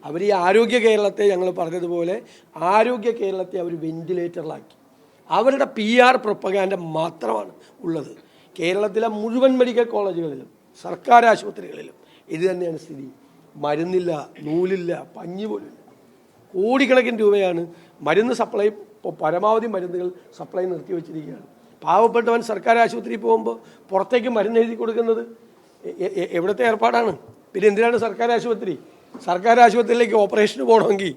അവർ ഈ ആരോഗ്യ കേരളത്തെ ഞങ്ങൾ പറഞ്ഞതുപോലെ ആരോഗ്യ കേരളത്തെ അവർ വെന്റിലേറ്ററിലാക്കി. അവരുടെ PR പ്രൊപ്പഗാൻഡ മാത്രമാണ് ഉള്ളത്. കേരളത്തിലെ മുഴുവൻ മെഡിക്കൽ കോളേജുകളിലും സർക്കാർ ആശുപത്രികളിലും ഇത് തന്നെയാണ് സ്ഥിതി. മരുന്നില്ല, നൂലില്ല, പഞ്ഞി പോലില്ല. കോടിക്കണക്കിന് രൂപയാണ് മരുന്ന് സപ്ലൈ, പരമാവധി മരുന്നുകൾ സപ്ലൈ നിർത്തിവെച്ചിരിക്കുകയാണ്. പാവപ്പെട്ടവൻ സർക്കാർ ആശുപത്രിയിൽ പോകുമ്പോൾ പുറത്തേക്ക് മരുന്ന് എഴുതി കൊടുക്കുന്നത് എവിടുത്തെ ഏർപ്പാടാണ്? പിന്നെ എന്തിനാണ് സർക്കാർ ആശുപത്രി? സർക്കാർ ആശുപത്രിയിലേക്ക് ഓപ്പറേഷന് പോകണമെങ്കിൽ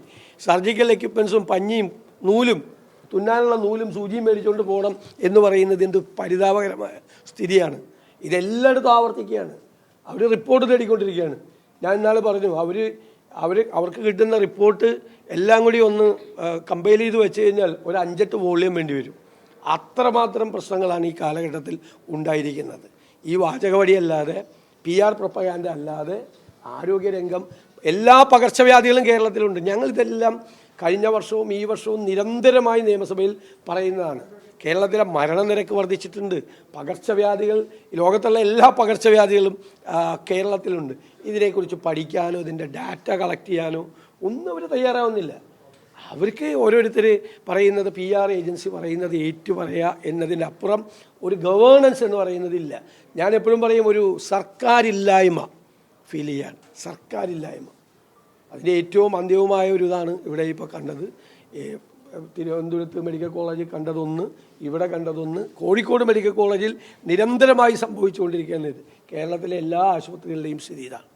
സർജിക്കൽ എക്യുപ്മെൻസും പഞ്ഞിയും നൂലും, തുന്നാനുള്ള നൂലും സൂചിയും മേടിച്ചുകൊണ്ട് പോകണം എന്ന് പറയുന്നത് എന്ത് പരിതാപകരമായ സ്ഥിതിയാണ്. ഇതെല്ലായിടത്തും ആവർത്തിക്കുകയാണ്. അവർ റിപ്പോർട്ട് തേടിക്കൊണ്ടിരിക്കുകയാണ്. ഞാൻ ഇന്നാൾ പറഞ്ഞു, അവർക്ക് കിട്ടുന്ന റിപ്പോർട്ട് എല്ലാം കൂടി ഒന്ന് കമ്പയർ ചെയ്ത് വെച്ച് കഴിഞ്ഞാൽ ഒരു 5-8 വോള്യം വേണ്ടി വരും. അത്രമാത്രം പ്രശ്നങ്ങളാണ് ഈ കാലഘട്ടത്തിൽ ഉണ്ടായിരിക്കുന്നത്. ഈ വാചകവടിയല്ലാതെ, PR പ്രൊപ്പഗാൻഡ അല്ലാതെ ആരോഗ്യരംഗം എല്ലാ പകർച്ചവ്യാധികളും കേരളത്തിലുണ്ട്. ഞങ്ങളിതെല്ലാം കഴിഞ്ഞ വർഷവും ഈ വർഷവും നിരന്തരമായി നിയമസഭയിൽ പറയുന്നതാണ്. കേരളത്തിലെ മരണനിരക്ക് വർദ്ധിച്ചിട്ടുണ്ട്. പകർച്ചവ്യാധികൾ, ലോകത്തുള്ള എല്ലാ പകർച്ചവ്യാധികളും കേരളത്തിലുണ്ട്. ഇതിനെക്കുറിച്ച് പഠിക്കാനോ ഇതിൻ്റെ ഡാറ്റ കളക്ട് ചെയ്യാനോ ഒന്നും അവർ തയ്യാറാവുന്നില്ല. അവർക്ക് ഓരോരുത്തർ പറയുന്നത്, PR ഏജൻസി പറയുന്നത് ഏറ്റു പറയുക എന്നതിൻ്റെ അപ്പുറം ഒരു ഗവേണൻസ് എന്ന് പറയുന്നതില്ല. ഞാൻ എപ്പോഴും പറയും, ഒരു സർക്കാരില്ലായ്മ ഫീൽ ചെയ്യാണ്. സർക്കാരില്ലായ്മ അതിൻ്റെ ഏറ്റവും അന്ത്യവുമായ ഒരു ഇതാണ് ഇവിടെ ഇപ്പോൾ കണ്ടത്. തിരുവനന്തപുരത്ത് മെഡിക്കൽ കോളേജിൽ കണ്ടതൊന്ന്, ഇവിടെ കണ്ടതൊന്ന്, കോഴിക്കോട് മെഡിക്കൽ കോളേജിൽ നിരന്തരമായി സംഭവിച്ചുകൊണ്ടിരിക്കുന്നത്. കേരളത്തിലെ എല്ലാ ആശുപത്രികളുടെയും സ്ഥിതി ഇതാണ്.